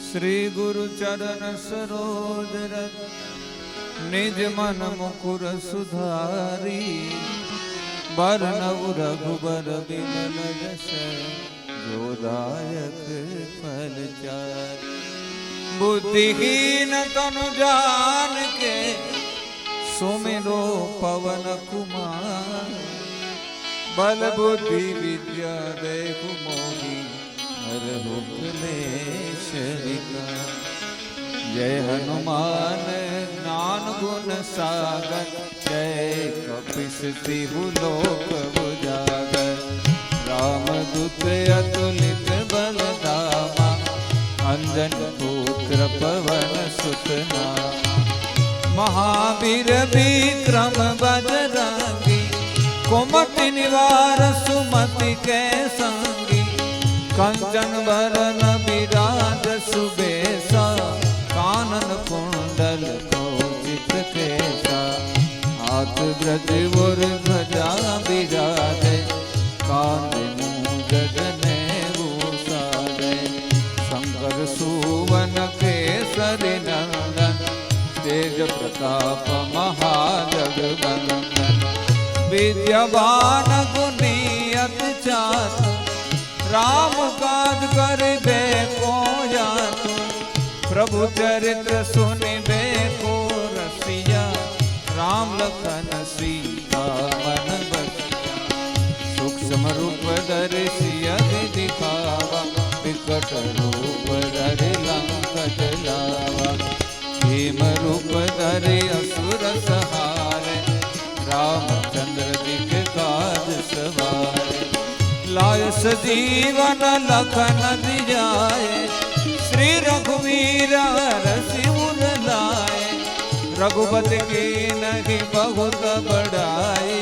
श्री गुरु चरण सरोज रज निज मन मुकुर सुधारी बरनव रघुबर बिमल जस जो दायक फल चारि। बुद्धिहीन तनु जान के सुमिरो पवन कुमार बल बुद्धि विद्या देहु मोहि हरहु क्लेश विकार। जय हनुमान ज्ञान गुण सागर जय कपीस तिहु लोक उजागर। रामदूत अतुलित बल धामा अंजन पुत्र पवन सुत नामा। महावीर विक्रम बजरंगी कुमति निवार सुमति के संगी। कंचन बरन विराज सुबेसा कानन कुंडल कौचित केसा। हाथ ब्रज और ध्वजा विराजे कांधे मूंज जनेऊ साजे। शंकर सुवन केसरी नंदन तेज प्रताप महाजगवंदन। विद्यावान गुणी अति चातुर राम काज करिबे को जातु। प्रभु चरित्र सुनिबे को रसिया राम लखन सीता मन बसिया। सूक्ष्म रूप धरि सियहि दिखावा विकट रूप धरि लंक जलावा। भीम रूप धरि असुर सहारे रामचंद्र दिख काज सवारे। लाय सजीवन लखन दिजाए श्री रघुवीर रसिउर लाए। रघुपति कीन्ही बहुत बड़ाई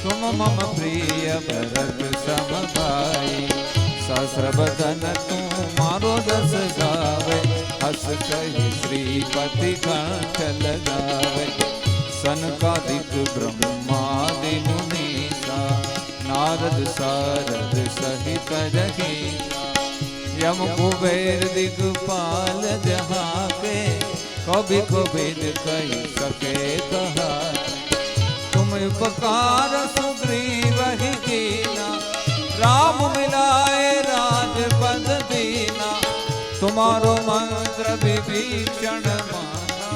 तुम मम प्रिय भरत सम भाई। सहस्र बदन तुम्हारो जस गावे हस कहि श्रीपति कंठ लगावे। सनकादिक ब्रह्मादि मुनीसा नारद सारद सहित रहीसा। यम कुबेर दिगपाल जहाँ के कभी कोविद कही सके कहा। तुम उपकार सुग्रीव ही कीना राम मिलाए राजपद दीना। तुम्हारो मंत्र विभीषण माना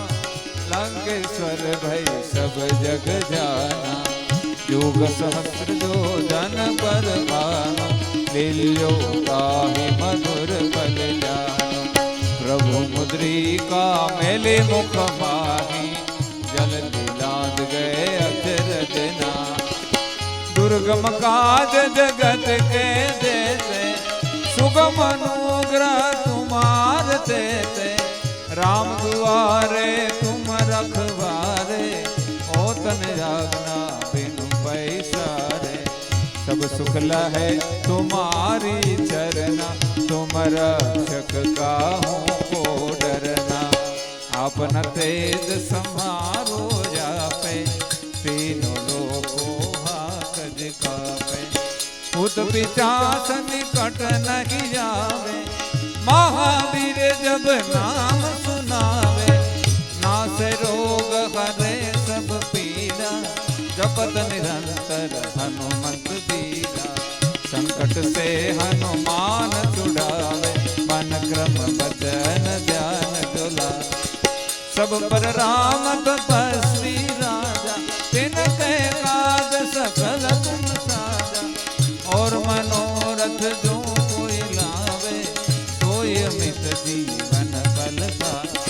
लंकेश्वर भय सब जग जाना। युग सहस्र जो जन पर भानु लील्यो ताहि मधुर बल जानु। प्रभु मुद्रिका मेले मुख माही जल दिलाद गए अचरज नाहि। दुर्गम काज जगत के देते सुगम अनुग्रह तुम्हार देते। राम दुआरे तुम रखवारे ओतन जागना बिनु पैसारे। सब सुख लहै तुम्हारी चरना तुम रक्षक काहू को डरना। आपन तेज समारो जापे तीनों लोकों हाकज कापे। भूत पिशाच निकट नहीं जावे महावीर जब नाम सुनावे। नासे रोग हरे सब पीड़ा जपत निरंतर हनुमंत बीरा। संकट से हनुमान छुड़ावे मन क्रम वचन ध्यान डोलावे। सब पर राम तपस्वी राजा तिनके काज सकल तुम साजा। और मनोरथ जो कोई लावे सोई अमित जीवन फल पावे।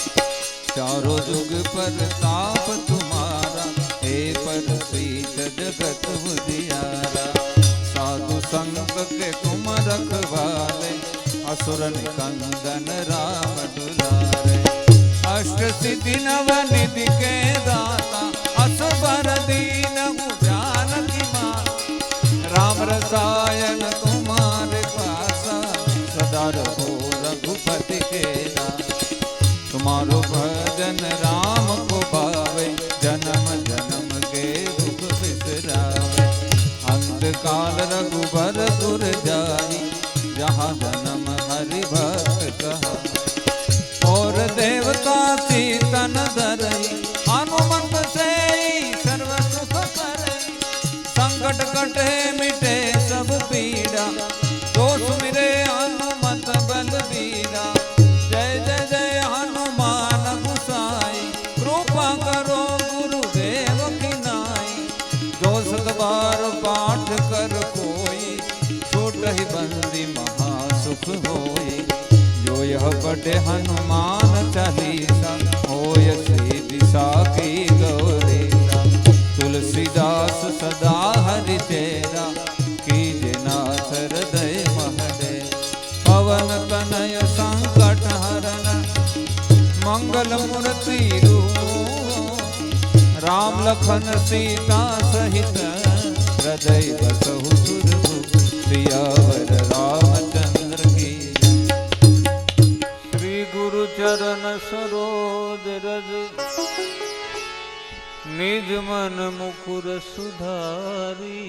चारों जुग पर ताप तुम्हारा हे पर सीत जगत उजियारा। साधु संत के तुम रखवाले असुर निकंदन राम दुलारे। अष्ट सिद्धि नव निधि के दाता असबर दीन जानकी माता। राम रसायन तुम्हारे पासा सदा रहो रघुपति के दाता। तुम्हारो भजन राम को पावे जन्म जन्म के दुख बिसरावे। अंतकाल रघुबर दुर जाई जहाँ जन्म हरि भक्त कहा। यह पढ़े हनुमान चालीसा, होय सिद्धि साखी गौरीसा। तुलसीदास सदा हरि चेरा, कीजे नाथ हृदय महरे। पवन तनय संकट हरन, मंगल मूर्ति रूप। राम लखन सीता सहित, हृदय बसहु सुरभूप। सियावर रामचंद्र की। श्री गुरु चरण सरोज रज, निज मन मुकुर सुधारी।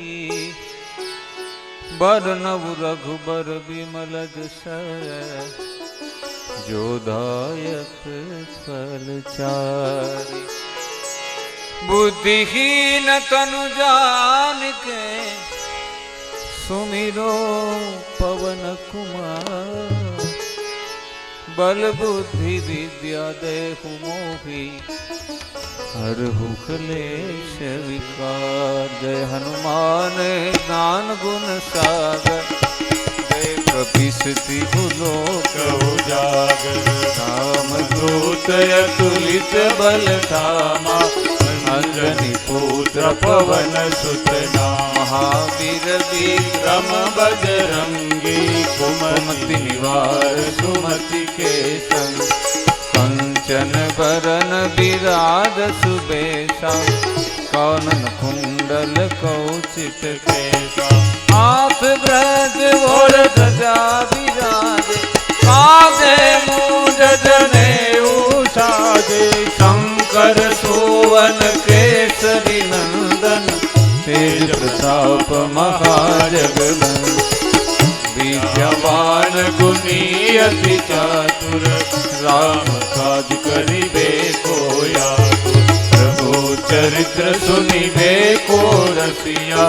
बरनव रघुबर बिमल जस, जो दायक फलचारी। बुद्धिहीन तनु जानिके, सुमिरो पवन कुमार। बल बुद्धि विद्या देहु मोहि, हरहु क्लेश विकार। जय हनुमान ज्ञान गुण सागर, जय कपीसति लोक उजागर। राम दूत अतुलित बल धामा, अंजनी पुत्र पवन सुत नामा। महावीर विक्रम बजरंगी, कुमति निवार सुमति के संग। कंचन बरन विराज सुबेसा, कानन कुंडल कौचित केसा। हाथ ब्रज और ध्वजा विराजे, कांधे मूंज जनेऊ साजे। शंकर सोवन केसरी नंदन, तेज प्रताप महाजगबंदन। विद्यावान गुणी अति चातुर, राम काज करिबे को आतुर। प्रभु चरित्र सुनिबे को रसिया,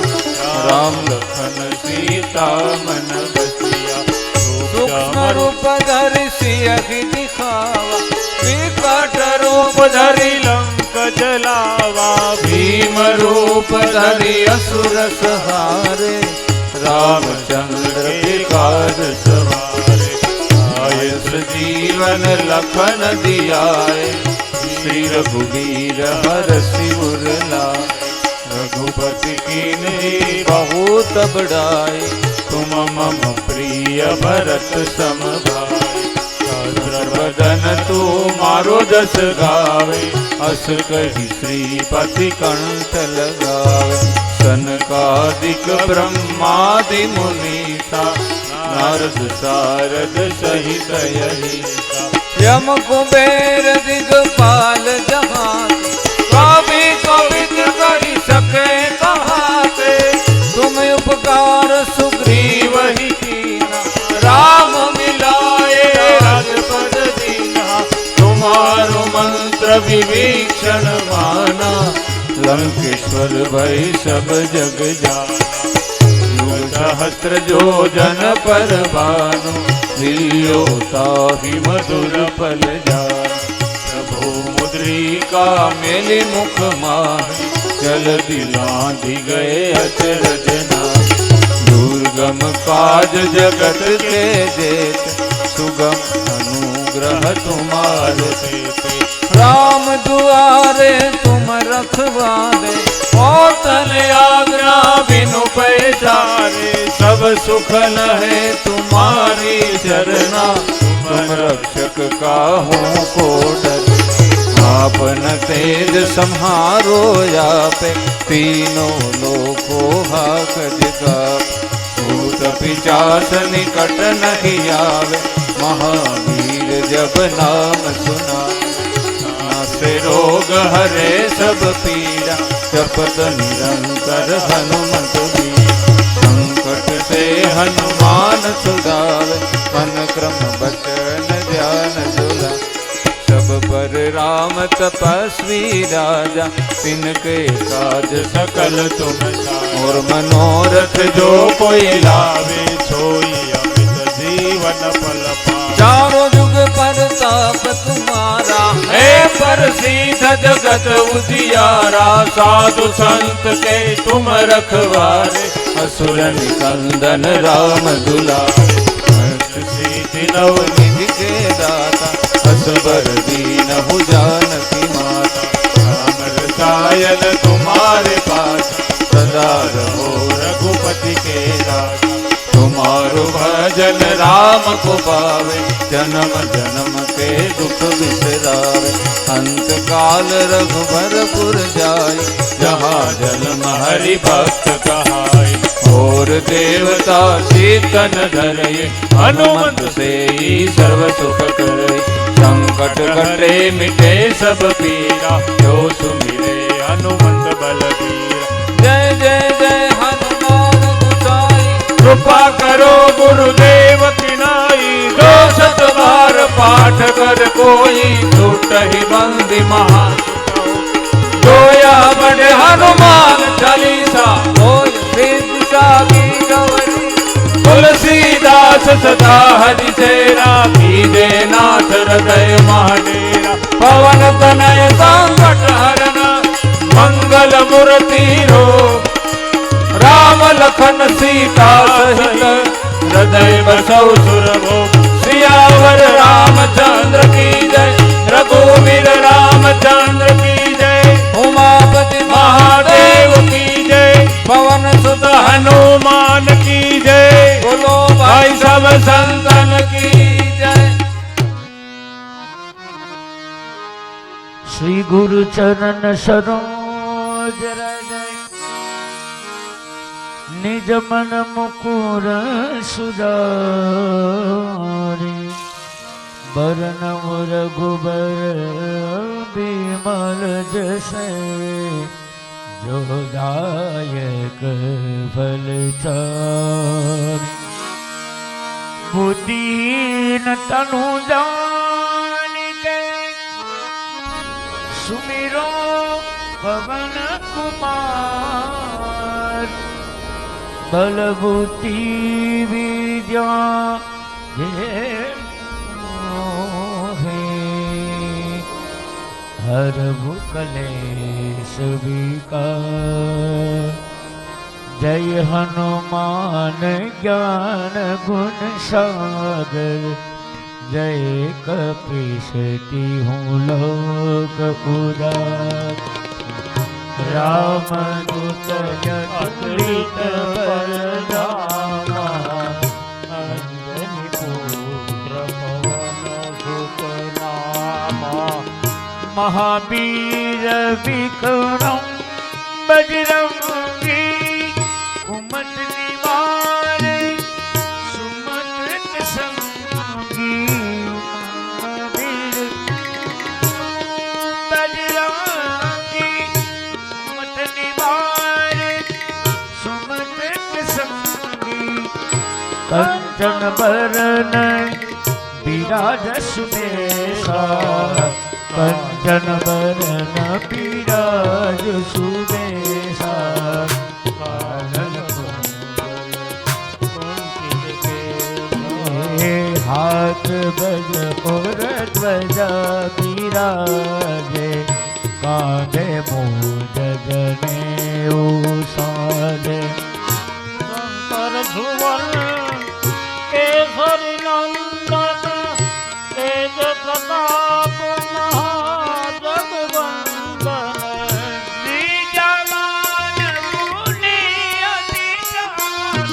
राम लखन सीता मन बसिया। सूक्ष्म रूप धरि सियहि दिखावा, विकट रूप धरि लंक जलावा। भीम रूप धरि असुर संहारे, रामचंद्र के काज सवारे। आयस जीवन लखन दियाए, श्री रघुवीर हरषि उर लाए। रघुपति कीन्ही बहुत बड़ाई, तुम मम प्रिय भरत सम भाई। सर्वदन तू मारो जस गावे, अस कहि श्रीपति कंठ लगावे। सनकादिक ब्रह्मादि मुनीसा, नारद सारद सहित अहिसा। यम कुबेर दिगपाल जहाते, कवि कवित कहि सके कहाते। तुम उपकार सुग्रीव ही कीना, राम मिलाए राजपद दीना। तुम्हारो मंत्र विभीषण माना, लंकेश्वर भय सब जग जाना। युग सहस्त्र जो जन पर भानु, लियो ताहि मधुर फल जानु। प्रभु मुद्रिका मेलि मुख माहि, जल्दी लांघि गए अचरज नाहि। दुर्गम काज जगत के जेत, सुगम अनुग्रह तुम्हारे तेते। राम दुआरे तुम रखवारे, औतन आज्ञा बिनु पैसारे। सब सुख लहे तुम्हारी चरना, तुम रक्षक काहू को डर। आपन तेज सम्हारो आपे, तीनों लोकों हाकज गापे। भूत पिशाच निकट नहीं आवे, महावीर जब नाम सुनावे। नासे रोग हरे सब पीड़ा, जपत निरंतर हनुमत बीरा। संकट से हनुमान छुड़ावे, मन क्रम बचन ध्यान झुलावे। सब पर राम तपस्वी राजा, तिनके काज सकल तुम साजा। और मनोरथ जो कोई लावे, सोई अमित जीवन फल पावे। चारों जुग परताप तुम्हारा, है प्रसिद्ध जगत उजियारा। साधु संत के तुम रखवारे, असुर निकंदन राम दुलारे। नव निधि के दाता, असबर दीनहु जानकी माता। राम रसायन तुम्हारे पास, सदा रहो रघुपति के दाता। तुम्हारो भजन राम को पावे, जन्म जन्म के दुख बिसरावे। अंत काल रघुबरपुर जाय, जहाँ जन्म हरि भक्त कहाय। और देवता चेतन धरय, हनुमंत से ही सर्व सुख करय। संकट कटे मिटे सब पीरा, जो सुमिरे हनुमंत बलबीरा। जय जय जय हनुमान गोसाई, कृपा करो गुरुदेव तिनाई। जो सत बार पाठ कर कोई, छूटहि बंदी महा। जोया बड़े हनुमान चालीसा, होय सिद्धि साखी गौरी। तुलसीदास सदा हरि चेरा, कीजे नाथ हृदय महाडेरा। पवन तनय संकट हरन, मंगल मूर्ति रूप। राम लखन सीता सहित, हृदय बसौ सुरभूप। सियावर रामचंद्र की जय, रघुवीर रामचंद्र की जय। उमापति महादेव की जय, पवन सुत हनुमान की जय। बोलो भाई सब संतन की जय। श्री गुरु चरण सरोज रज, निज मन मुकुर सुधारी। बरनम रघुबर बिमल जसै, जो दायक फल चारि। बुद्धिहीन तनु जानिके, सुमिरो पवन कुमार। बल बुद्धि विद्या हरहु कलेश विकार। जय हनुमान ज्ञान गुण सागर, जय कपीस तिहुँ लोक उजागर। रामदूत अतुलित बलधामा, अंजनी पुत्र पवन सुत नामा। महावीर विक्रम बजरंगी, कुमत निवारे सुमत संगी। महावीर बजरंगी, कुमत निवारे सुमत संगी। कंचन बरन विराज सुबेसा, कंचन बरन विराज सुबेसा। हाथ बज और ध्वजा विराजे, कांधे मूंज जनेऊ साजे। शंकर भुवन केसरी नंदन, तेज प्रताप महाजगवंदन। श्रीजवान मुनि अधिकार,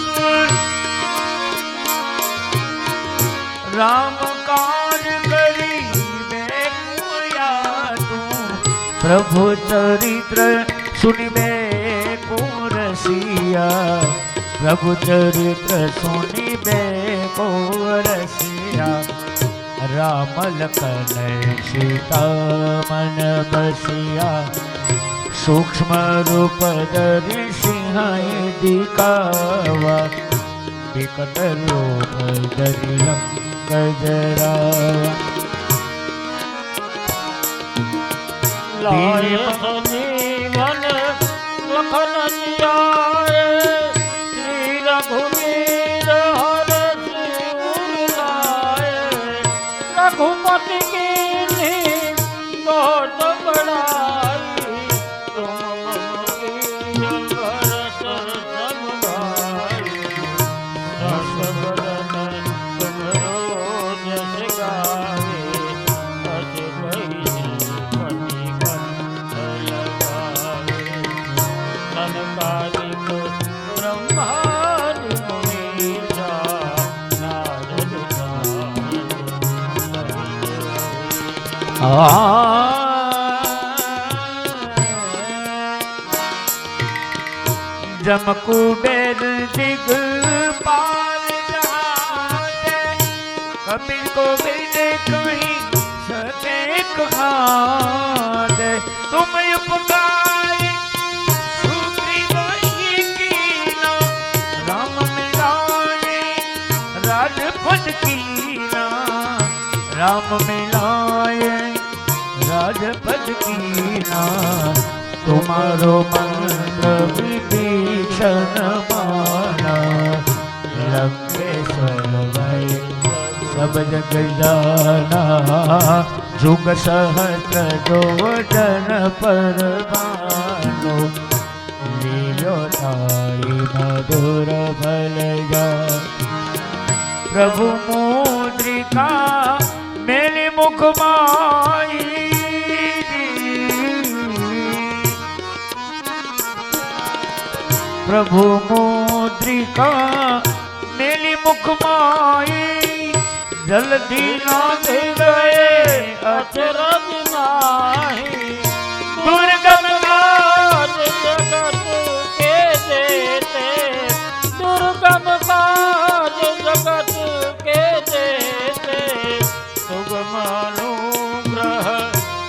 राम काज करिबे कोया तू। प्रभु चरित्र सुनिबे को रसिया, प्रभु चरित्र सुनिबे को रसिया। राम लखन सीता मन बसिया, सूक्ष्म रूप धरि सिंहाई दिखावा। विकट रूप धरि लंक जरावा। लाय जीवन लखन जियाए, श्री रघुवीर हरषि उर लाए। रघुपति कीन्ही बहुत बड़ाई, तुम मम कीन्ही भरत सम भाई। रस बदन तुम्हरो जम कुबेर दिगपाल जहाते, कपिल को बिरदे कहीं सके कहाते। तुम उपकारी सुग्रीव ही कीना, राम मिलाए राजपद कीना, राम मिलाए राजपद कीना। तुम्हारो मंत्र विभीषण माना, लंकेश्वर भय सब जग जाना। जुग सहस्र जो जन पर मानो, लीलो ताई मधुर भल जा। प्रभु मुद्रिका मेरे मुख माई, प्रभु मुद्रिका मेली मुख माई। जल्दी नाथ गए अचरज नाही, दुर्गम काज जगत के देते, दुर्गम काज जगत के देते। सुगम अनुग्रह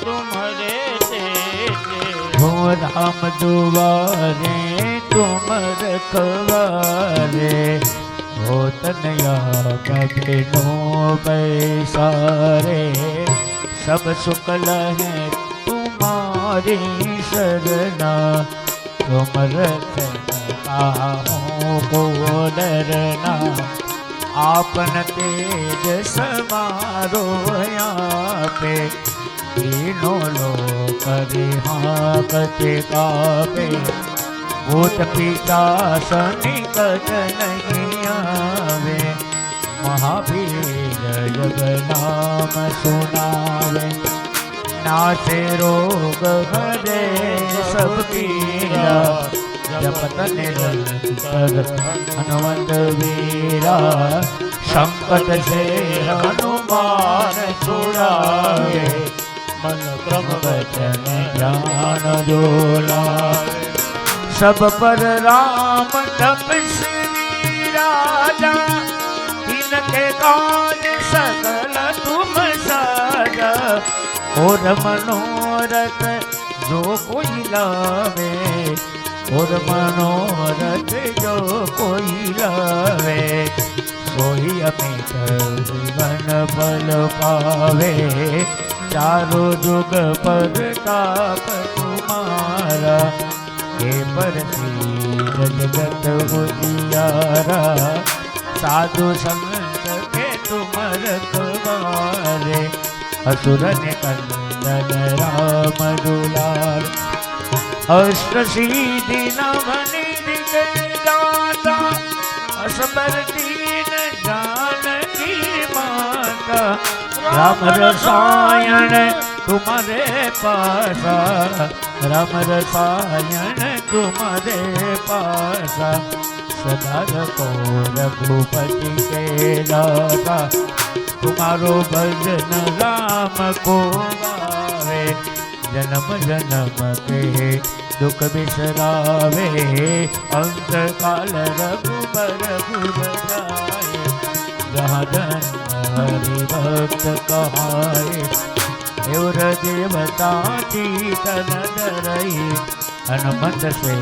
तुम्हारे देते। हो राम दुआरे तुम रखवारे, हो तनया कभी नो बैसारे। सब सुकल है तुम्हारी शरणा, तुम रखना काहू को डरना। आपन तेज समारो यहाँ पे, तीनों लोक रिहाकते कापे। भूत पिशाच निकट नहीं आवे, महावीर जब नाम सुनावे। नासे रोग हरे सब पीरा, जपत निरंतर हनुमंत वीरा। संकट से हनुमान छुड़ावे, मन क्रम वचन ज्ञान जो लावे। सब पर राम तपस्वी राजा, इनके काज सकल तुम साजा। और मनोरथ जो कोई लावे, और मनोरथ जो कोई लावे। सोई अमित जीवन फल पावे, चारों जुग पर ताप तुम्हारा। हे पर जगत उजियारा, साधु संत के तुम रखवारे। असुर निकंदन राम दुलार, अष्ट सिद्धि नव निधि के दाता। असबर दीन जानकी माता, राम रसायन तुम्हारे पासा, राम रसायन तुम्हारे पासा। सदा रखो रघुपति के दाता, तुम्हारो भजन राम को गावे। जन्म जन्म के दुख बिसरावे, अंत काल रघुबर बजाए। जहाँ जन्म हरि भक्त कहाए, देवर देवता चीतन डरई। हनुमत से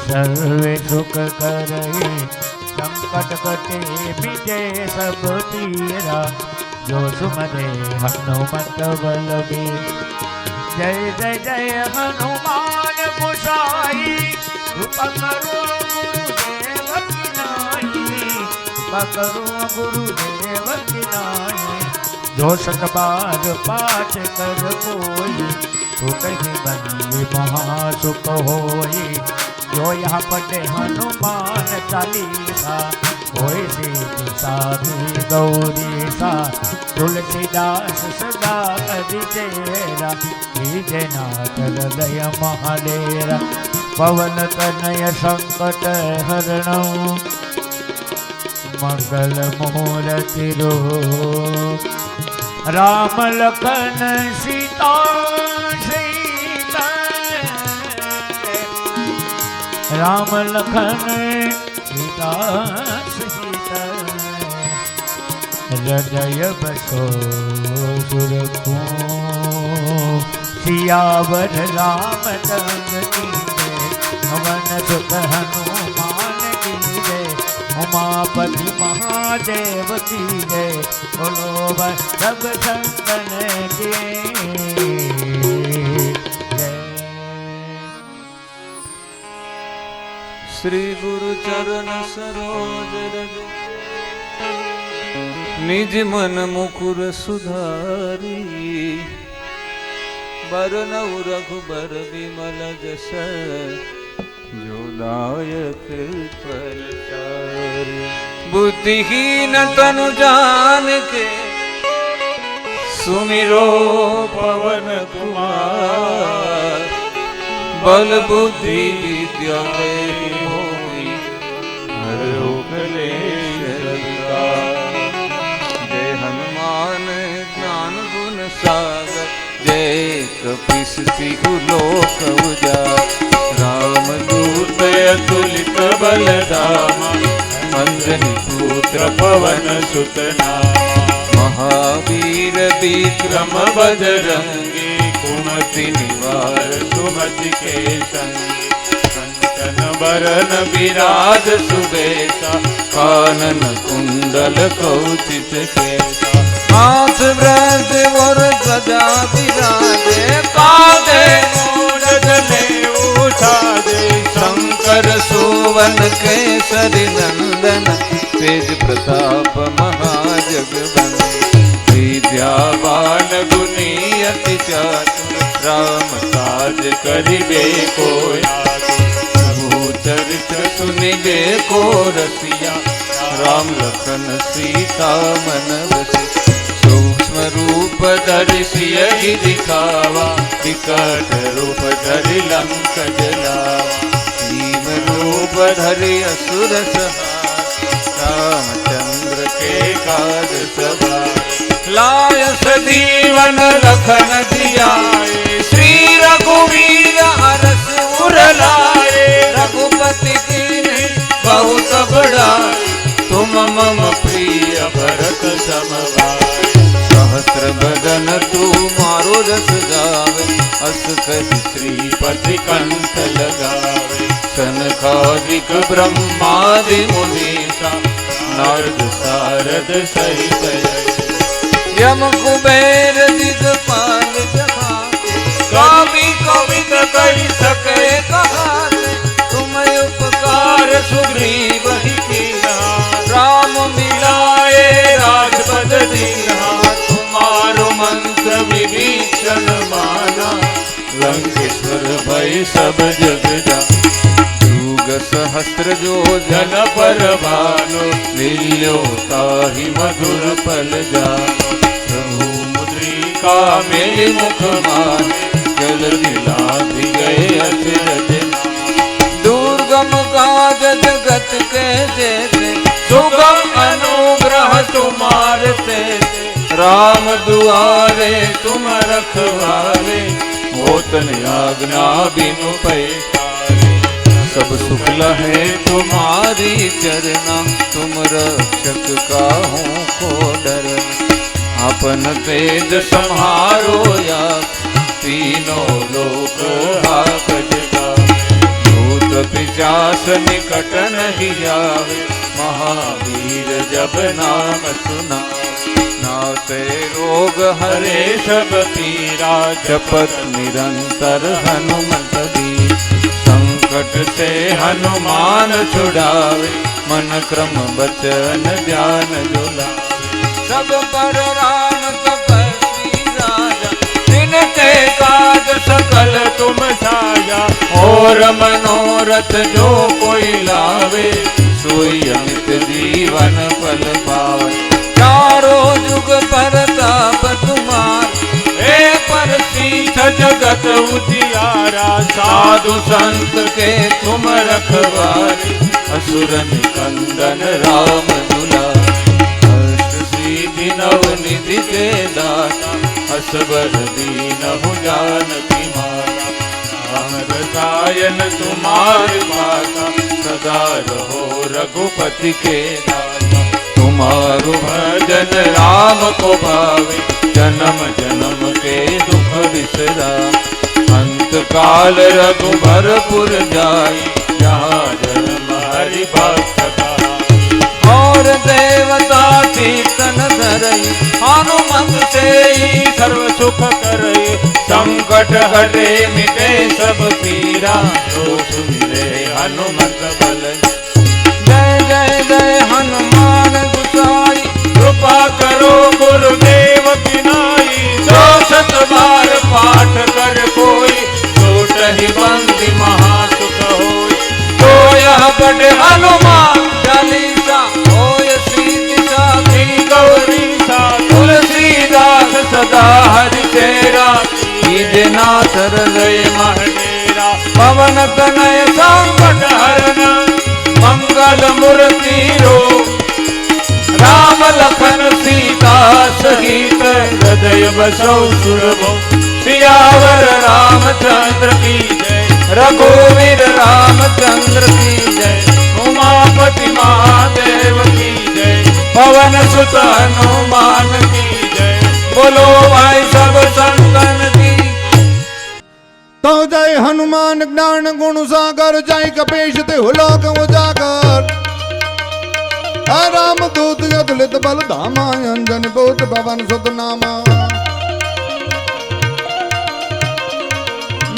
सर्वे सुख करई, संकट कटे मिटे सब पीरा। जो सुमरे हनुमत बलबीर, जय जय जय हनुमान गोसाई। कृपा करो गुरुदेव की नाई, कृपा करो गुरुदेव की नाई। जो सतबार पाठ कर कोई, तो कहीं बंदी महासुख होई। जो यहाँ पढ़े हनुमान चालीसा, होय सीधी साधी गौरी सा। तुलसीदास सदा करि तेरा, लीजे नाथ हृदय महाडेरा। पवन तनय संकट हरणौ, मंगल मूर्ति रूप। राम लखन सीता सीता राम लखन सीता सीता हृदय बसो सुरपू सियावर राम चंद्र की पवन सुत हनुमान की जय उमापति महादेव की जय बोलो सब संतन की जय। श्री गुरु चरण सरोज रज निज मन मुकुर सुधारी बरनउ रघुबर विमल जस जो दायक फलचारि। बुद्धिहीन तनु जान के सुमिरो पवन कुमार बल बुद्धि विद्या मोहि हरो क्लेश विकार। जय हनुमान ज्ञान गुण सागर जय कपीस तिहु लोक उजागर। राम दूत अतुलित बल धामा अंजनी पुत्र पवन सुत नामा। महावीर विक्रम बजरंगी कुमति निवार सुमति के संगी। कंचन बरन विराज सुबेसा कानन कुंडल कौचित केसा। हाथ वृंद और ध्वजा विराजे कांधे मूढ़ जने उठाजे। शंकर सुवन केसरी नंदन तेज प्रताप महाजगवंदन। विद्यावान गुणी अति चातुर राम काज करिबे को आतुर। चरित्र सुनिबे को रसिया राम लखन सीता मन बसिया। सूक्ष्म रूप धरि सियहि दिखावा विकट रूप धरि लंक जलावा। भीम रूप धरि असुर संहार रामचंद्र के काज सवार। लाय सजीवन लखन जियाए श्री रघुवीर हरष उर लाए। रघुपति कीन्ही बहुत बड़ाई तुम मम प्रिय भरत सम भाई। सहस्र बदन तुम्हारो जस गावे अस कहि श्रीपति कंठ लगावे। सनकादिक ब्रह्मादि मुनीसा नारद सारद सहित यम कुबेर दिगपाल जहाते। कवि कवित कहि सके कहाते तुम उपकार सुग्रीव ही कीन्हा। राम मिलाए राजपद दीन्हा तुम्हारो मंत्र विभीषण माना। लंकेश्वर भय सब जग जाना। युग सहस्त्र जो जन पर भानो लील्यो ताहि मधुर फल जानो। मुद्रिका मेरे मुख माने जल दिलाधि गए अचरज। दुर्गम काज जगत के जेते सुगम अनुग्रह तुम्हारे तेते। राम दुआरे तुम रखवारे होत न आज्ञा बिनु पैसारे। सब सुख लहे तुम्हारी चरना तुम रक्षक काहू को डरना। अपन तेज संहारो या तीनों लोक हाक जगावे। भूत पिशाच निकट नहीं आवे महावीर जब नाम सुनावे। नासे रोग हरे सब पीरा जपत निरंतर हनुमत बीरा। संकट से हनुमान छुड़ावे मन क्रम बचन ध्यान जुलावे। सब पर राम तपस्वी राजा तिनके काज सकल तुम साजा। और मनोरथ जो कोई लावे सोई अमित जीवन फल पावे। चारों जुग परताप तुम्हार हे परसिद्ध जगत उजियारा। साधु संत के तुम रखवारे असुर निकंदन राम दुलारे। नवनिधि के दाता, असबर दीनहु जानकी माता। राम रसायन तुम्हारे पासा, सदा रहो रघुपति के दाता। तुम्हारो भजन राम को भावे, जन्म जन्म के दुख बिसरा। अंत काल रघुबरपुर जाई, जहाँ जन्म हरि भक्त का। और देवता कीर्तन धरई, हनुमत से ही सर्व सुख करई। संकट हटे मिटे सब पीरा, जो सुमिरे हनुमत बल। जय जय जय हनुमान गोसाई, कृपा करो गुरुदेव की नाई। जो शत बार पाठ कर कोई, सोटहि बंदी महासुख होई। तो यह बड़े हनुमान चालीसा, होय सीति साखी गौरीसा। तुलसीदास सदा हरि चेरा, कीजे नाथ हृदय महडेरा। पवन तनय संकट हरन, मंगल मूर्ति रूप। राम लखन सीता सहित, हृदय बसौ सुरभो। सियावर रामचंद्र की जय, रघुवीर रामचंद्र की जय। उमापति महादेव की जय, पवन सुत हनुमान की जय। बोलो भाई सब संतन की। तो जय हनुमान ज्ञान गुण सागर, जय कपीश तिहु लोक उजागर। राम दूत अतुलित बल धामा, अंजन बोत पवन सुत नामा।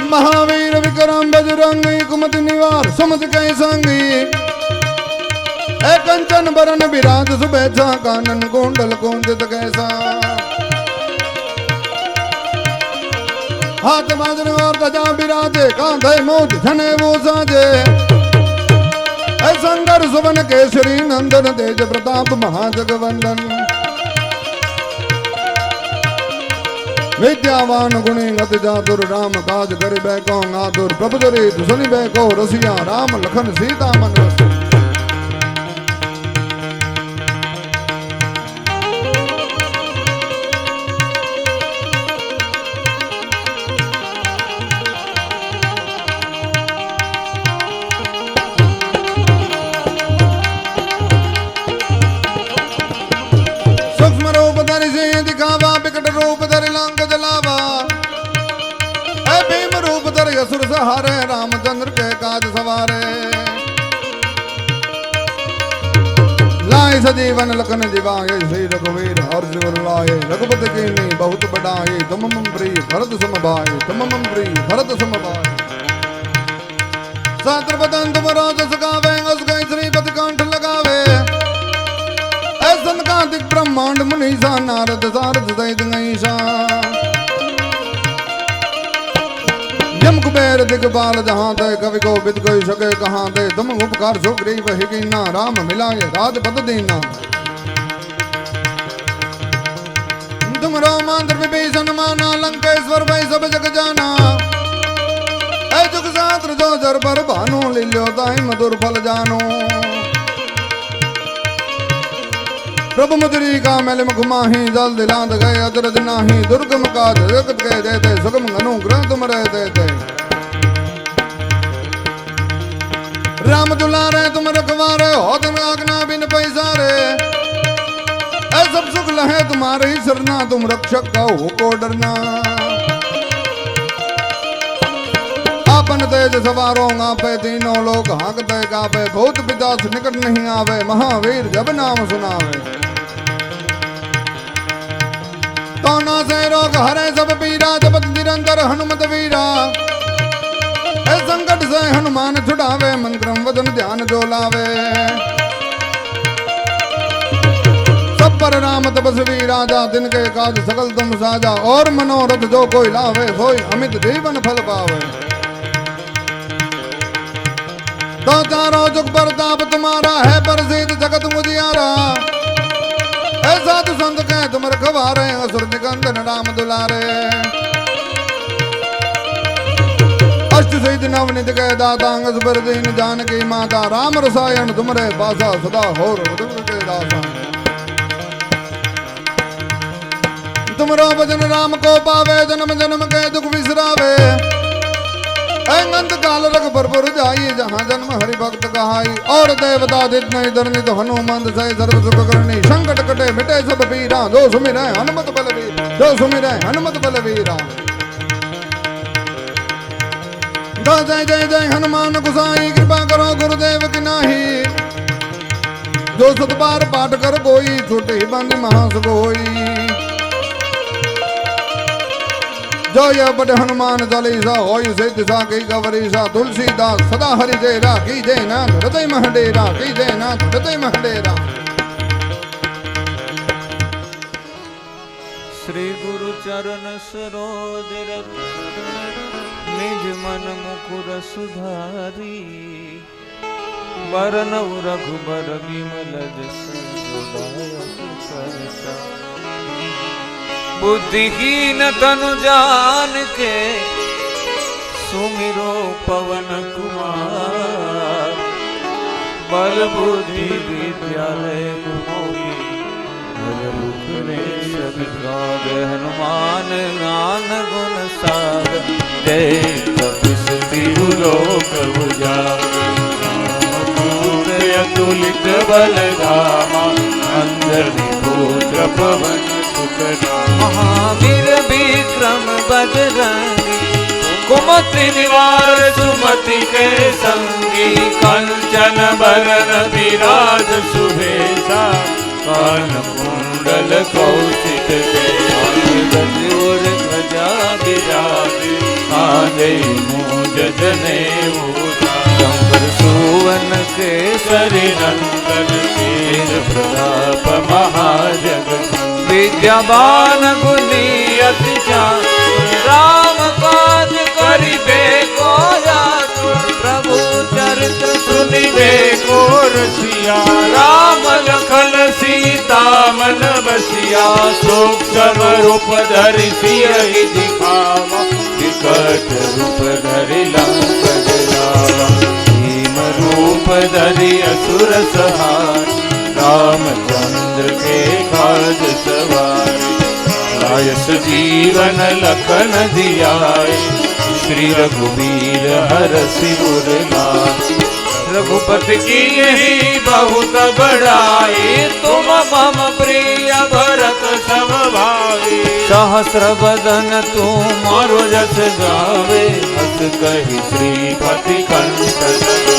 महावीर विक्रम बजरंगी, कुमति निवार सुमत कै संगी। कंचन बरन विराज सुबेसा, कानन कुंडल कुंजित कैसा। हाथ बाजन और गजा विराजे, कांधे मूठ धने वो साजे। संगर सुवन केसरी नंदन, तेज प्रताप महाजगवंदन। विद्यावान गुणी गति चातुर, राम काज करिबे को आतुर। प्रभु चरित सुनिबे को रसिया, राम लखन सीता मन रसिया। असुर सहारे, रामचंद्र के काज सवारे। लाए सजीवन लखन जिवाए, श्री रघुवीर हर्ष उर लाए। रघुपति कीन्ही बहुत बड़ाई, तुम मम प्रिय भरत सम भाई। तुम मम प्रिय भरत सम भाई। शास्त्र बदन तुम रोजस गावे, अस गई श्रीपति कंठ लगावे। ऐसन कांतिक ब्रह्मांड मुनीसा, नारद सारद सहित गईसा। यम कुबेर दिगपाल जहाँ ते, कवि को बिद कोई सके कहाँ ते। तुम उपकार सुग्रीव ही कीना, राम मिलाए राजपद दीना। तुम रोमांतर विभीषण माना, लंकेश्वर भई सब जग जाना। ऐ जुग शास्त्र जो जर पर भानु, लील्यो ताहि मधुर फल जानो। प्रभु मुद्री का मैल मुख माही, जल दिलांत गए अदरद नाही। दुर्गम काज जगत के देते, सुगम अनुग्रह तुम रह देते। राम दुलारे तुम रखवारे, होत न आज्ञा बिन पैसारे। ऐ सब सुख लहे तुम्हारे ही सरना, तुम रक्षक कहो को डरना। आपन तेज सवारों आपे, तीनों लोग हाँकते कापे। भूत पिशाच निकट नहीं आवे, महावीर जब नाम सुनावे। तो ना से रोग हरे सब पीरा, जपत निरंतर हनुमत वीरा। ऐ संकट से हनुमान छुड़ावे, मंत्रम वचन ध्यान जो लावे। सब पर राम तपस्वी राजा, दिन के काज सकल तुम साजा। और मनोरथ जो कोई लावे, सोई अमित जीवन फल पावे। तो चारों जुग प्रताप तुम्हारा है, प्रसिद्ध जगत मुजियारा। ऐसा साधु संत कह तुम रखवारे, असुर निकंदन राम दुलारे। अष्ट सिद्धि नवनिधि के दाता, अंगस पर दीन जानकी माता। राम रसायन तुमरे पासा, सदा हो रघुवर के दासा। तुमरो भजन राम को पावे, जन्म जन्म के दुख बिसरावे। अंत काल रघुबर पुर जाई, जहाँ जन्म हरि भक्त कहाई। और देवता दित नहीं धरनी तो हनुमंत सह सर्व सुख करनी। संकट कटे मिटे सब पीरा, जो सुमिरै हनुमत बलवीर, जो सुमिरै हनुमत बलवीरा। जय जय जय हनुमान गोसाई, कृपा करो गुरुदेव की नाही। जो सत बार पाठ कर कोई, छूटे बंद महासुख होई। जो यह बड़ हनुमान चालीसा, होय से दिशा की गवरीसा। तुलसीदास सदा हरि जय रा, की जय नाथ हृदय महडेरा, की जय नाथ हृदय महडेरा। श्री गुरु चरण सरोज रज, निज मन मुकुर सुधारी। बरनउँ रघुबर बिमल जसु, दायक फल। बुद्धिहीन तनु जान के, सुमिरो पवन कुमार। बल बुद्धि विद्यालय मोहि, हनुमान ज्ञान गुण सागर। जय कपीस तिहु लोक उजागर। अतुलित बल धामा, अंजनी पुत्र पवन सुत नामा। महावीर विक्रम बजरंगी, कुमति निवार सुमति के संगी। कंचन बरन विराज सुबेसा, कान कुंडल कौशिक केशर। ध्वजा विराजे, कांधे मूंज जनेऊ। शंकर सुवन केसरी नंदन, तेज प्रताप महाजगत। विद्यावान गुणी अति चातुर, राम काज करिबे को आतुर। प्रभु चरित्र सुनिबे को रसिया, राम लखन सीता मन बसिया। सूक्ष्म रूप धरि सियहि दिखावा, विकट रूप धरि लंक जरावा। भीम रूप धरि असुर संहार, रामचंद्र के काज सवार। लायस जीवन लखन जियाए, श्री रघुवीर हरषि उर लाए। रघुपति की यही बहुत बड़ाई, तुम मम प्रिय भरत सम भाई। सहस्र बदन तुमारो जस गावे, हस कहि श्रीपति कंठ।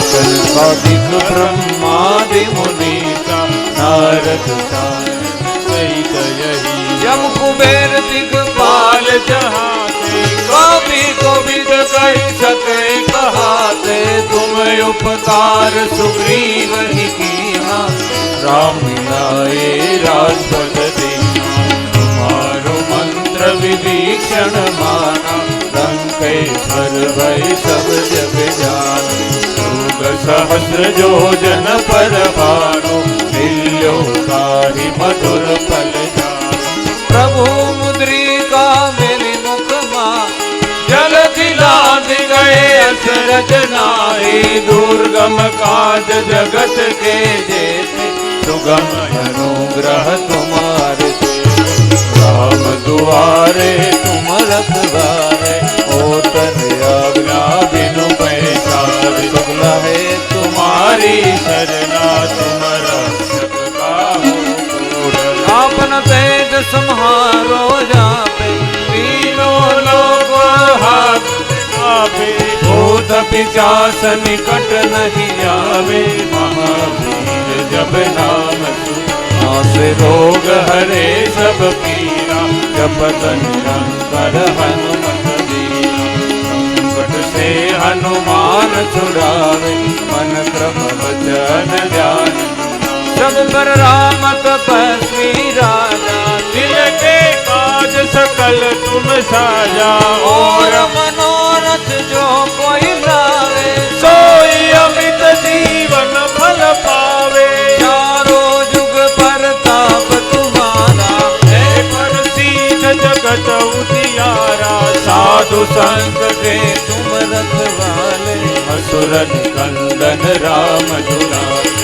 सनकादिक ब्रह्मादि मुनीसा, नारद सहित यही। यम कुबेर दिगपाल जहाते, कवि कोविद कहि सके कहाते। तुम उपकार सुग्रीव ही कीना, राम मिलाए राजपद दीना। तुम्हारो मंत्र विभीषण माना, लंकेश्वर भय सब जग जाना। युग सहस्र योजन पर भानु, मिल्यो ताहि मधुर फल जानु। प्रभु मुद्रिका मेरी मुख मां, जल दिलाद गए अचरज नाहि। दुर्गम काज जगत के जेते, सुगम अनुग्रह तुम्हारे। राम दुआरे तुम रखवारे, होतन आज्ञा बिनु पैसारे। शुक्ला है तुम्हारी शरणा, तुम रक्षक काहू को। आपन तेज सम्हारो जापे, तीनों लोक हाथ आपे। भूत पिशाच निकट नहीं आवे, महावीर जब नाम सुनावे। रोग हरे सब पीरा, जपत निरंतर हनुमत बीरा। संकट से हनुमान छुड़ावे, मन क्रम वचन ध्यान। सब पर राम तपस्वी राजा, दिल के काज सकल तुम साजा। और मनोरथ जो कोई लावे, सोई अमित जीवन फल पावे। चारों जुग परताप तुम्हारा, है प्रसिद्ध जगत उजियारा। साधु संत के तुम रखवाले, असुर निकंदन राम दुलारे।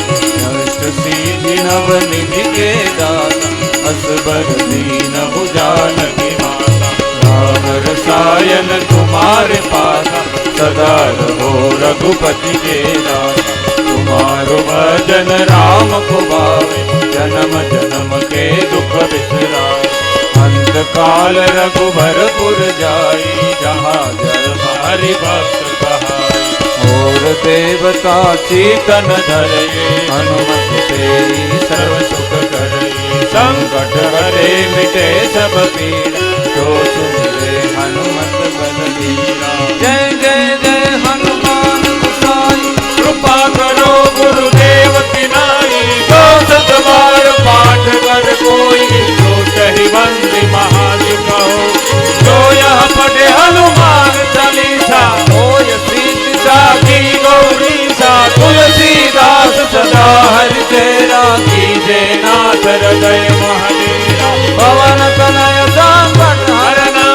सिद्धि नवनिधि के दाता, असबर दीन जानकी माता, राम रसायन तुम्हारे पासा, सदा रहो रघुपति के दासा। तुम्हारो भजन राम को भावे, जन्म जन्म के दुख बिसराए। अंत काल रघुबरपुर जाई, जहाँ जन्म हरि भक्त कहाई। और देवता चेतन धरे, हनुमत से सर्व सुख करे। संकट हरे मिटे सब पीड़ा, जो सुमिरे हनुमत बलबीरा। जय जय जय हनुमान गोसाई, कृपा करो गुरुदेव की नाई। जो सत बार पाठ कर कोई, जो कही बंदी महाज कहो। जो यह पढ़े हनुमान चालीसा, होय सिद्धि साखी गौरीसा। तुलसीदास सदा हरि तेरा, कीजे नाथ हृदय महादेरा। पवन तनय संकट हरना,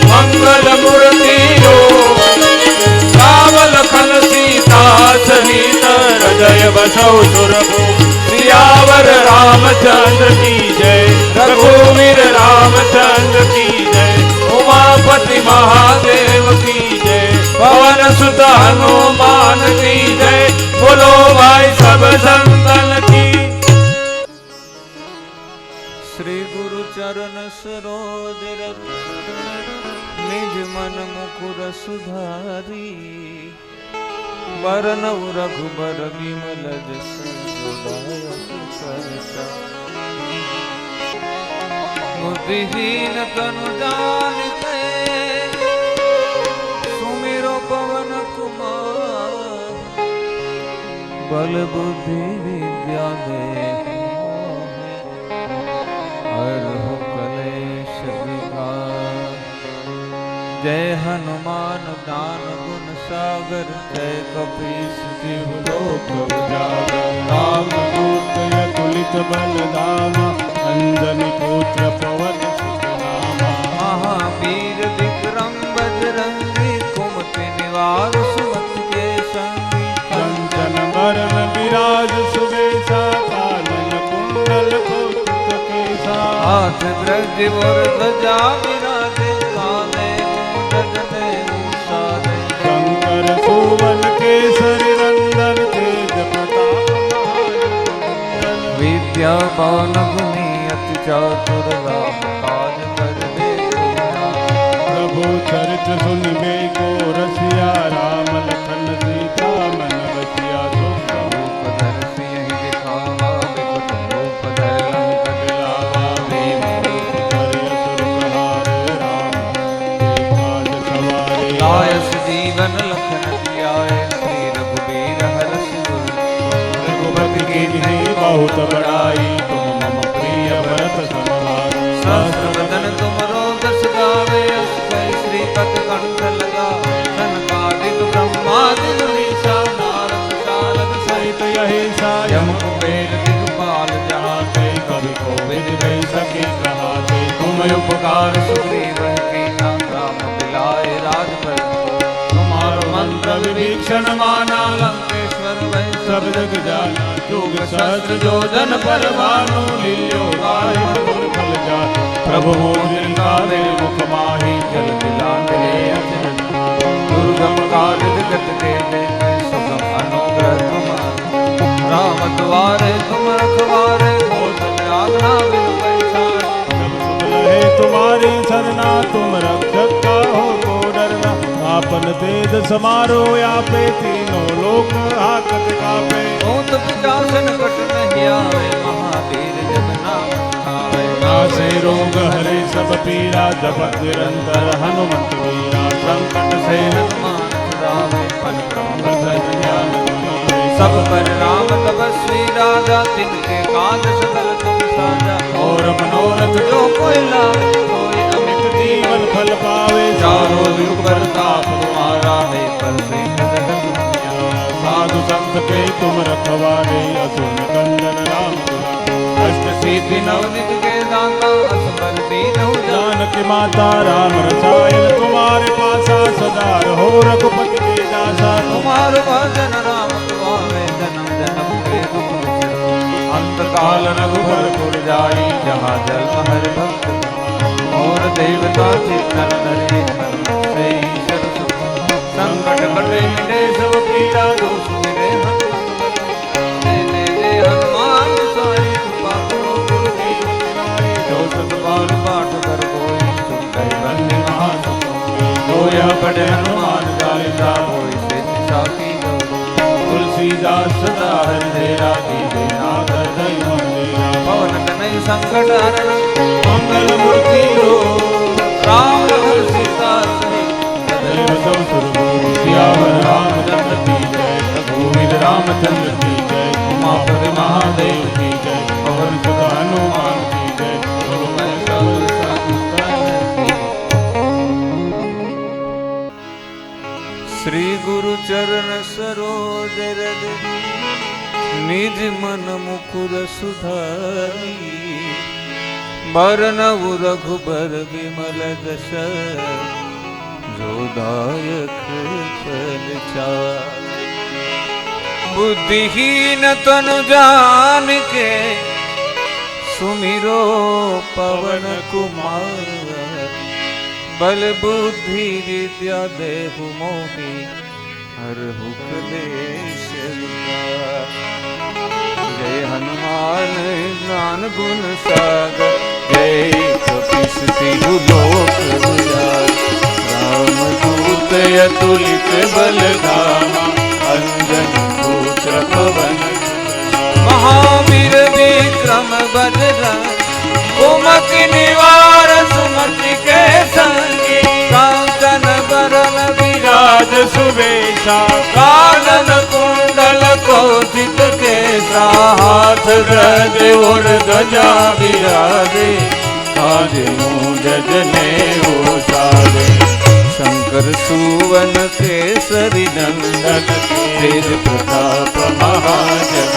मंगल मूर्ति हो। राम लखन सीता सहित, हृदय बसौ सुरभु। सियावर रामचंद्र की जय, रघुवीर रामचंद्र की जय। उमापति महादेव की जय, पवन सुत हनुमान की जय। बोलो भाई सब संतन की। श्री गुरु चरण सरोज रज, निज मन मुकुर सुधारी। बरनउ रघुबर विमल जसु, बुद्धिहीन तनु जानिते, सुमिरो पवन कुमार। बल बुद्धि विद्या देहु, हरहु कलेश विकार। जय हनुमान ज्ञान गुण सागर, जय कपीस तिहु लोक उजागर। रामदूत अतुलित बल धामा, अंजनी पुत्र पवन सुत नामा। महावीर विक्रम बजरंगी, कुमति निवार सुमति के संगी। कंचन बरन विराज सुबेसा, कानन कुंडल कौतुक केसा। हाथ वृद्धि वर ध्वजा विराजे, कांधे मूंज जनेऊ साजे। शंकर सुवन केसरी नंदन, तेज प्रताप महाजन। विद्यावान गुणी अति चातुर, राम काज करबे को जान। प्रभु चरित सुनिबे को रसिया, राम लखन सीता मन बसिया। रूप धर सियहि दिखावा, विकट रूप धर लंक जलावा। भीम रूप धरि असुर संहारे, राम काज सवारे। लायस जीवन लखन जियाए, श्री रघुबीर हरषि उर। रघुपति कीन्ही बहुत बड़ाई, तुम मम प्रिय भरत सम भाई। सहस्र वदन तुमरो जस गावे, अस कहि श्रीपद कंठ लगावे। सनकादिक ब्रह्मादि मुनीसा, नारद सारद सहित अहिंसा यम कुबेर दिगपाल जहाते। कवि कोविद कह सके कहाते। तुम उपकार सुग्रीव कीन्हा, राम मिलाए राजपद। तुम्हारो मंत्र विभीषण माना, लंकेश्वर वै सब जग जाना। युग सहस्र जो जन पर भानु, लील्यो गाहि मधुर फल जाहि। प्रभु मुद्रिका मेरे मुख माहि, जल दिलांगे अचरज। दुर्गम काज जगत के देते, सुगम अनुग्रह तुम्हारा। राम द्वारे तुम रखवारे, होत न आज्ञा बिनु पैसारे। जब सुख लहे तुम्हारी सरना, तुम रक्षक काहू को डरना। आपन तेज समारो यापे, तीनों लोक हाकत कापे। भूत पिशाच निकट नहीं आवे, महावीर जब नाम खावे। नासे रोग हरे सब पीरा, जपत निरंतर हनुमंत वीरा। संकट से हनुमान छुड़ावे, मन क्रम वचन ध्यान धरे। सब पर राम तपस्वी राजा, तिनके काज सकल तुम साजा। और मनोरथ जो कोई लावे, सोई अमित जीवन फल पावे। चारों युग प्रताप तुम्हारा है, पर साधु संत के तुम रखवारे, असुर कंदन राम दुलारे। अष्ट सिद्धि नवनिध के दाता, असबर दीनहु जानकी माता, राम रसायन तुम्हारे पासा। सदा रहो रघुपति के दासा। तुम्हारो भजन राम तुम्हारे, जन्म जन्म के दुख बिसरो। अंत काल रघुबर पुर जाई, जहाँ जन्म हरि भक्त और देवता चित्तन धरे, से ईश्वर सुख संकट कटे मिटे सब पीड़ा, दोष मिटे हनुमान साई, कृपा करो गुरुदेव नाई, जो सत बार पाठ कर कोई, सुन कहि बंदे महासुख, होया पढ़े हनुमान चालीसा, होई से साखी तुलसीदास सदा हृदय राखी, नाथ हृदय मंदिरा, पवन तनय संकट हरण मंगल मूर्ति हो, राम लखन सीता सहित सदैव सब सुरभूषि, सियावर रामचंद्र की जय, रघुवीर रामचंद्र की जय, उमापति महादेव की जय, पवन सुत हनुमान की जय, गुरुमय सब संतन की। श्री गुरु चरण सरोज रज निज मन मुकुर सुधारी, बरनउ रघुबर विमल जस, जो दायक फल चारि, बुद्धिहीन तनु जानिके, सुमिरो पवन कुमार, बल बुद्धि विद्या देहु मोहि, हरहु क्लेश विकार। जय हनुमान ज्ञान गुण सागर, जय कपीस तिहु लोक उजागर, रामदूत अतुलित बल धामा, अंजन पुत्र पवन महावीर विक्रम बजरंग, कुमति निवार सुमति के संगी, कांचन बरन विराज सुबेशा, कानन कुंडल कौशिक केसा, हाथ गद और ध्वजा विराजे, कांधे मूंज जनेऊ साजे, शंकर सुवन केसरी नंदन, तेज प्रताप महाजन,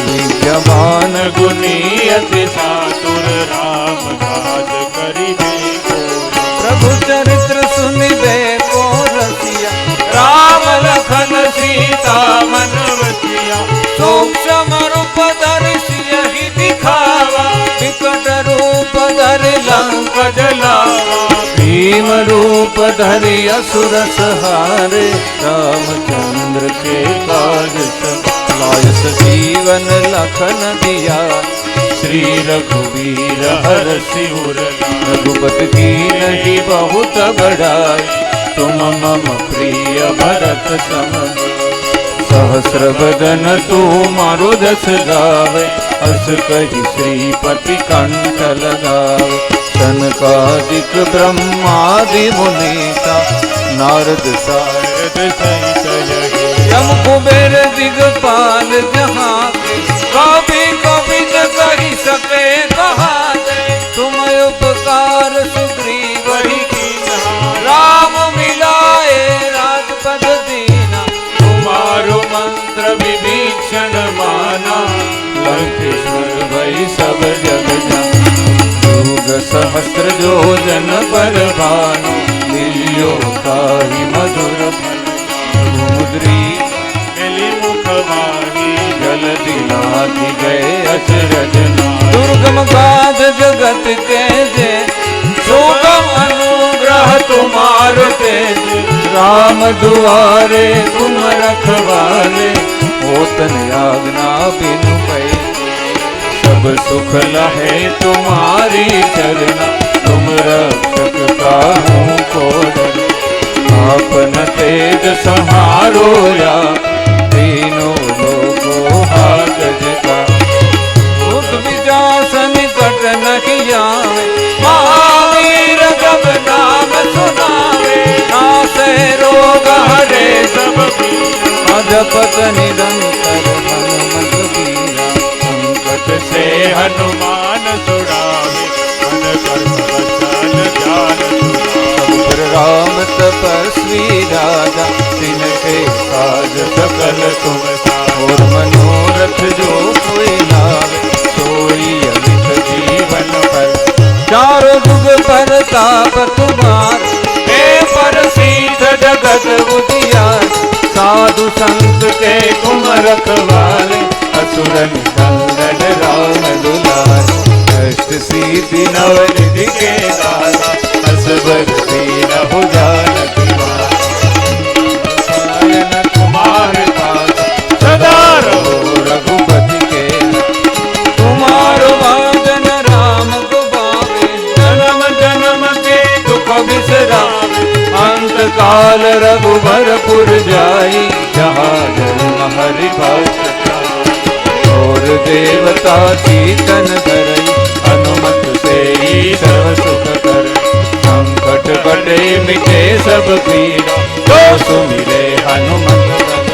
विद्यमान गुणी अति चातुर, राम काज करिबे को, प्रभु चरित्र सुनिबे को रसिया, राम लखन सीता मन बसिया, सूक्ष्म रूप धरि सियहि दिखावा, विकट रूप धरि लंक जलावा, भीम रूप धरि असुर संहारे, रामचंद्र के काज सब लायस जीवन लखन दिया, श्री रघुवीर हरषि उर लाए, रघुपति कीन्ही बहुत बड़ाई, तुम मम प्रिय भरत सम, सहस्र बदन तुमारो जस गावे, अस कहि श्रीपति कंठ लगावे, सनकादिक ब्रह्मादि मुनीसा, नारद सारद सहित लगे, यम कुबेर दिगपाल जहाँ के, कभी कभी न कही सके कहाते, तुम उपकार सुग्रीव ही कीन्हा, राम मिलाए राजपद दीना, तुम्हारो मंत्र विभीषण माना, लंकेश्वर भई सब जग जाना, युग सहस्त्र योजन पर भानु, लियो ताहि मधुर फल, समुद्री मिली मुखवाणी, जल दिलाती गए अचरज नारी, दुर्गम गाध जगत के जे, सुगम अनुग्रह तुम्हारो तेज, राम दुआरे तुम रखवाले, होतन आज्ञा बिनु पैजे, सब सुख लहे तुम्हारी चरना, तुम रक्षक काहू को डर, आपन तेज संहारो या, तीनों लोगों हाथ जगा, बुद्ध विजास निकट नहीं आवे, महावीर जब नाम सुनावे, नासे रोग हरे सब पीरा, अजपत निरंतर हनुमत बीरा, संकट से हनुमान छुड़ावे, मन कर्म वचन ध्यान छुड़ावे, राम तपस्वी राजा, तिनके काज सकल तुम और मनोरथ जो कोई लावे, सोई अमित जीवन पर, चारों जुग पर ताप तुम्हार, हे प्रसिद्ध जगत उजियार, साधु संत के तुम रखवाले, असुर निकंदन राज अष्ट सिद्धि नवनिधि के दाता असबर दीन भुजानकी माता तुम्हारे पास सदा रहो रघुपति के तुम्हारो भजन राम को पावे जन्म जन्म के दुख बिसरावे अंत काल रघुबरपुर जाई जहाँ जन्म हरि भक्त और देवता चीतन धरई हनुमत से ही सर्व सुख कर संकट कटे मिटे सब पीड़ा जो सुमिरे हनुमत बल।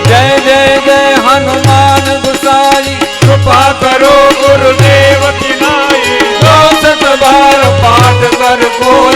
जय जय जय हनुमान गुसाई कृपा करो गुरुदेव की नाई 64 बार पाठ कर कोई